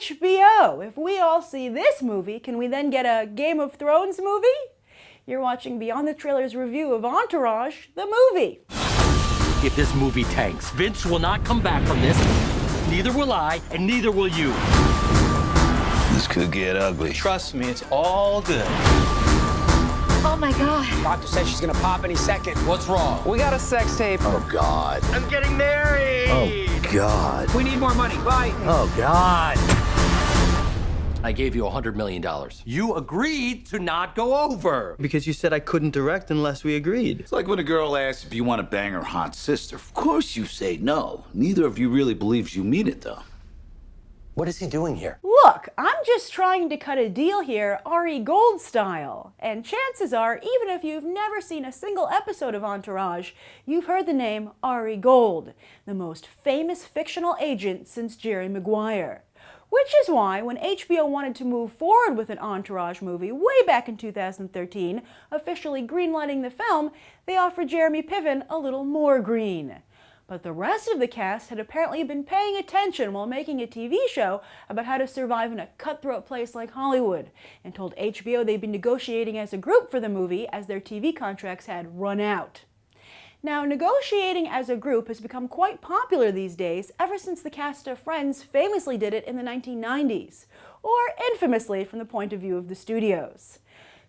HBO. If we all see this movie, can we then get a Game of Thrones movie? You're watching Beyond the Trailer's review of Entourage, the movie. If this movie tanks, Vince will not come back from this. Neither will I, and neither will you. This could get ugly. Trust me, it's all good. Oh my God. Doctor says she's gonna pop any second. What's wrong? We got a sex tape. Oh, God. I'm getting married! Oh, God. We need more money. Bye. Oh, God. I gave you $100 million. You agreed to not go over. Because you said I couldn't direct unless we agreed. It's like when a girl asks if you want to bang her hot sister. Of course you say no. Neither of you really believes you mean it, though. What is he doing here? Look, I'm just trying to cut a deal here Ari Gold style. And chances are, even if you've never seen a single episode of Entourage, you've heard the name Ari Gold, the most famous fictional agent since Jerry Maguire. Which is why, when HBO wanted to move forward with an Entourage movie way back in 2013, officially greenlighting the film, they offered Jeremy Piven a little more green. But the rest of the cast had apparently been paying attention while making a TV show about how to survive in a cutthroat place like Hollywood, and told HBO they'd been negotiating as a group for the movie as their TV contracts had run out. Now, negotiating as a group has become quite popular these days ever since the cast of Friends famously did it in the 1990s, or infamously from the point of view of the studios.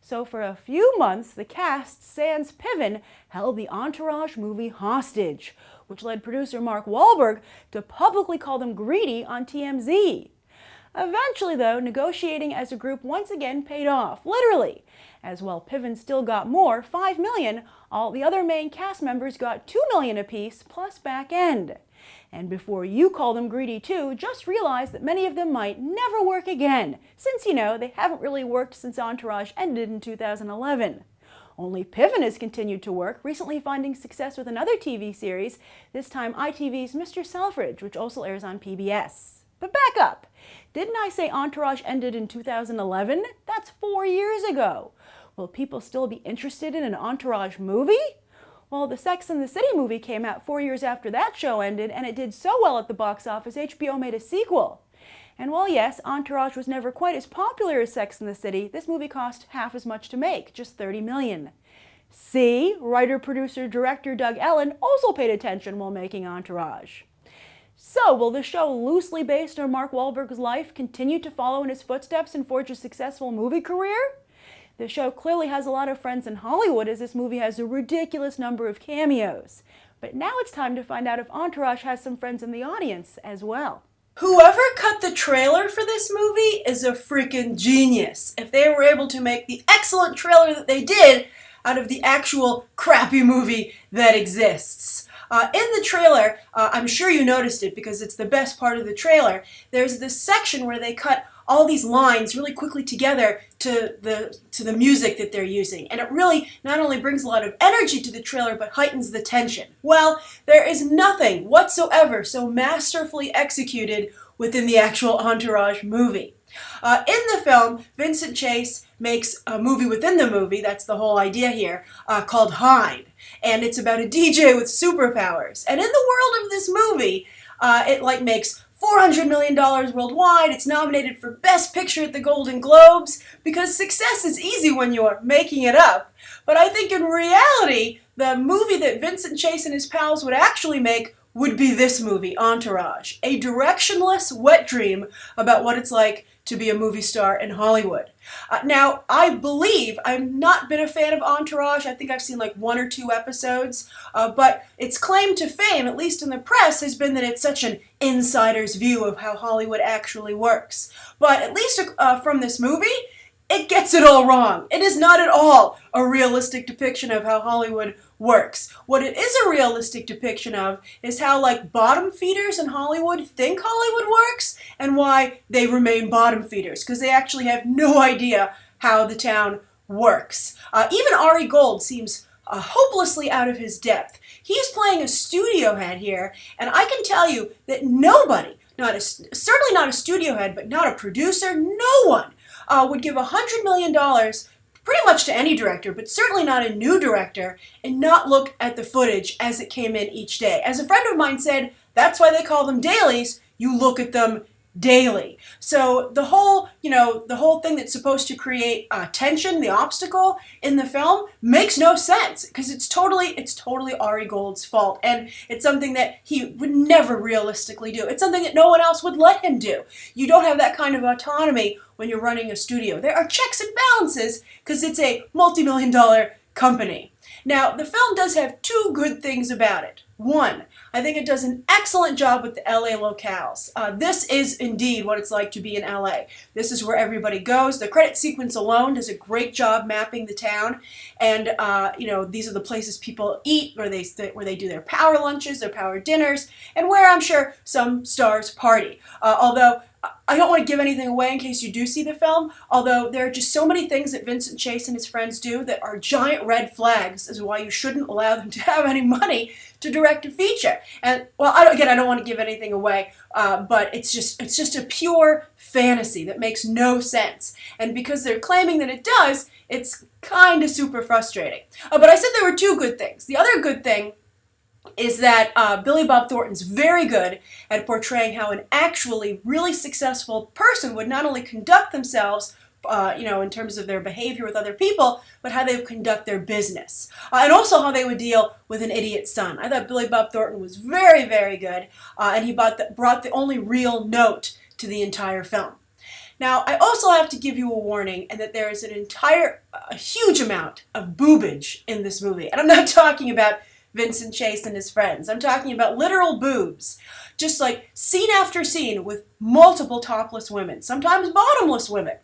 So for a few months, the cast, sans Piven, held the Entourage movie hostage, which led producer Mark Wahlberg to publicly call them greedy on TMZ. Eventually, though, negotiating as a group once again paid off, literally. As while Piven still got more, $5 million, all the other main cast members got $2 million apiece, plus back end. And before you call them greedy too, just realize that many of them might never work again, since, you know, they haven't really worked since Entourage ended in 2011. Only Piven has continued to work, recently finding success with another TV series, this time ITV's Mr. Selfridge, which also airs on PBS. But back up. Didn't I say Entourage ended in 2011? That's 4 years ago. Will people still be interested in an Entourage movie? Well, the Sex and the City movie came out 4 years after that show ended, and it did so well at the box office, HBO made a sequel. And while yes, Entourage was never quite as popular as Sex and the City, this movie cost half as much to make, just $30 million. See, writer, producer, director Doug Ellin also paid attention while making Entourage. So, will the show loosely based on Mark Wahlberg's life continue to follow in his footsteps and forge a successful movie career? The show clearly has a lot of friends in Hollywood, as this movie has a ridiculous number of cameos. But now it's time to find out if Entourage has some friends in the audience as well. Whoever cut the trailer for this movie is a freaking genius. If they were able to make the excellent trailer that they did out of the actual crappy movie that exists. In the trailer, I'm sure you noticed it because it's the best part of the trailer, there's this section where they cut all these lines really quickly together to the music that they're using. And it really not only brings a lot of energy to the trailer, but heightens the tension. Well, there is nothing whatsoever so masterfully executed within the actual Entourage movie. In the film, Vincent Chase makes a movie within the movie, that's the whole idea here, called Hide. And it's about a DJ with superpowers. And in the world of this movie, it makes $400 million worldwide. It's nominated for Best Picture at the Golden Globes, because success is easy when you're making it up. But I think in reality, the movie that Vincent Chase and his pals would actually make would be this movie, Entourage, a directionless wet dream about what it's like to be a movie star in Hollywood. Now, I believe, I've not been a fan of Entourage, I think I've seen like 1 or 2 episodes, but its claim to fame, at least in the press, has been that it's such an insider's view of how Hollywood actually works. But at least from this movie, it gets it all wrong. It is not at all a realistic depiction of how Hollywood works. What it is a realistic depiction of is how, bottom feeders in Hollywood think Hollywood works and why they remain bottom feeders, because they actually have no idea how the town works. Even Ari Gold seems hopelessly out of his depth. He's playing a studio head here, and I can tell you that nobody, certainly not a studio head, but not a producer, no one, would give $100 million pretty much to any director, but certainly not a new director, and not look at the footage as it came in each day. As a friend of mine said, that's why they call them dailies. You look at them daily. So the whole, the whole thing that's supposed to create tension, the obstacle in the film, makes no sense because it's totally Ari Gold's fault, and it's something that he would never realistically do. It's something that no one else would let him do. You don't have that kind of autonomy when you're running a studio. There are checks and balances because it's a multi-million-dollar company. Now, the film does have two good things about it. One, I think it does an excellent job with the LA locales. This is indeed what it's like to be in LA. This is where everybody goes. The credit sequence alone does a great job mapping the town, and these are the places people eat, where they do their power lunches, their power dinners, and where I'm sure some stars party. Although I don't want to give anything away in case you do see the film, although there are just so many things that Vincent Chase and his friends do that are giant red flags as to why you shouldn't allow them to have any money to direct a feature. And, well, I don't want to give anything away, but it's just a pure fantasy that makes no sense. And because they're claiming that it does, it's kind of super frustrating. But I said there were two good things. The other good thing is that Billy Bob Thornton's very good at portraying how an actually really successful person would not only conduct themselves, in terms of their behavior with other people, but how they would conduct their business. And also how they would deal with an idiot son. I thought Billy Bob Thornton was very, very good, and he brought the only real note to the entire film. Now, I also have to give you a warning, and that there is a huge amount of boobage in this movie. And I'm not talking about Vincent Chase and his friends. I'm talking about literal boobs. Just like scene after scene with multiple topless women, sometimes bottomless women.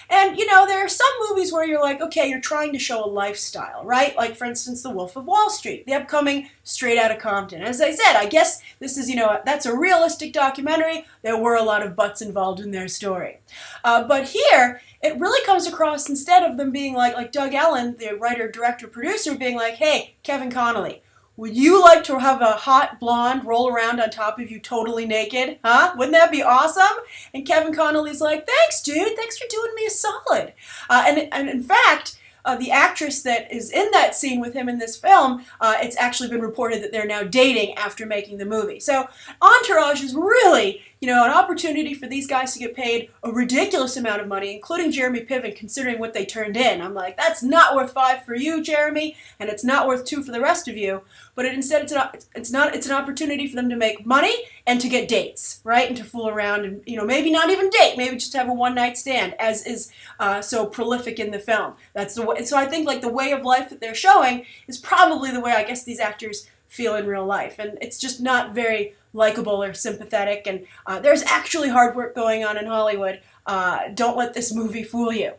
And, there are some movies where you're like, okay, you're trying to show a lifestyle, right? Like, for instance, The Wolf of Wall Street, the upcoming Straight Outta Compton. As I said, I guess this is, that's a realistic documentary. There were a lot of butts involved in their story. But here, it really comes across, instead of them being like Doug Ellin, the writer, director, producer, being like, hey, Kevin Connolly, would you like to have a hot blonde roll around on top of you totally naked? Huh? Wouldn't that be awesome? And Kevin Connolly's like, thanks, dude. Thanks for doing me a solid. And in fact, the actress that is in that scene with him in this film, it's actually been reported that they're now dating after making the movie. So Entourage is really, an opportunity for these guys to get paid a ridiculous amount of money, including Jeremy Piven, considering what they turned in. I'm like, that's not worth $5 for you, Jeremy, and it's not worth $2 for the rest of you. But instead, it's an opportunity for them to make money and to get dates, right? And to fool around and, maybe not even date, maybe just have a one-night stand, as is so prolific in the film. That's the way. So I think the way of life that they're showing is probably the way I guess these actors feel in real life, and it's just not very likable or sympathetic. And there's actually hard work going on in Hollywood. Don't let this movie fool you.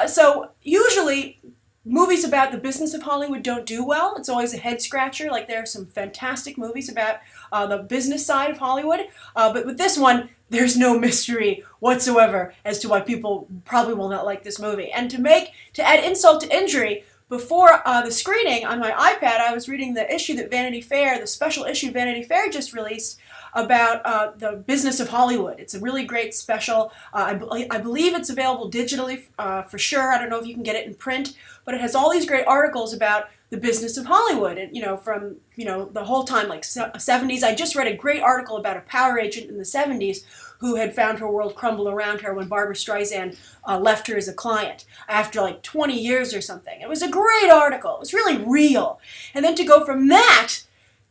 So usually, movies about the business of Hollywood don't do well. It's always a head scratcher. Like, there are some fantastic movies about the business side of Hollywood, but with this one, there's no mystery whatsoever as to why people probably will not like this movie. And to add insult to injury, before the screening on my iPad, I was reading the issue that the special issue Vanity Fair just released about the business of Hollywood. It's a really great special. I believe it's available digitally for sure. I don't know if you can get it in print, but it has all these great articles about the business of Hollywood, and from the whole time, like 70s. I just read a great article about a power agent in the 70s who had found her world crumble around her when Barbra Streisand left her as a client after 20 years or something. It was a great article. It was really real. And then to go from that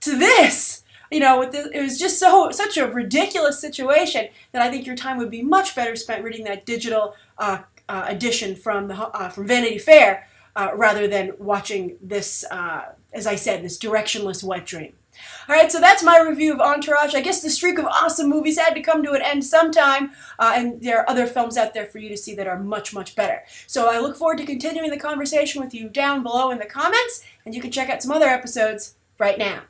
to this, it was just such a ridiculous situation that I think your time would be much better spent reading that digital edition from Vanity Fair rather than watching this, as I said, this directionless wet dream. All right, so that's my review of Entourage. I guess the streak of awesome movies had to come to an end sometime, and there are other films out there for you to see that are much, much better. So I look forward to continuing the conversation with you down below in the comments, and you can check out some other episodes right now.